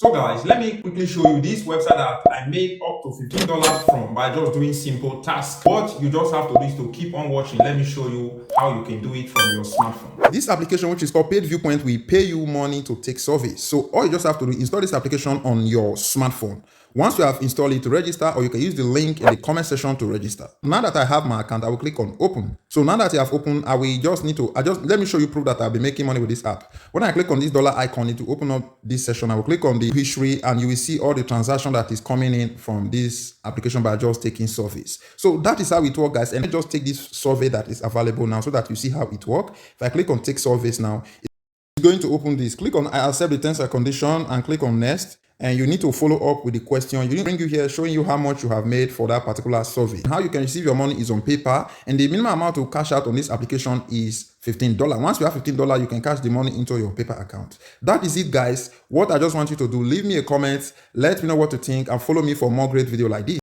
So guys, let me quickly show you this website that I made up to $15 from by just doing simple tasks. What you just have to do is to keep on watching. Let me show you how you can do it from your smartphone. This application, which is called Paidviewpoint, will pay you money to take surveys. So all you just have to do is install this application on your smartphone. Once you have installed it, to register, or you can use the link in the comment section to register. Now that I have my account, I will click on open. So now that you have opened, let me show you proof that I'll be making money with this app. When I click on this dollar icon, it will open up this session. I will click on the history and you will see all the transaction that is coming in from this application by just taking surveys. So that is how it works, guys. And let's just take this survey that is available now so that you see how it works. If I click on take surveys now, it's going to open this. Click on I accept the terms and condition and click on next. And you need to follow up with the question. You need to bring you here showing you how much you have made for that particular survey. How you can receive your money is on paper, and the minimum amount to cash out on this application is $15. Once you have $15, you can cash the money into your paper account. That is it, guys. What I just want you to do, leave me a comment, let me know what you think, and follow me for more great video like this.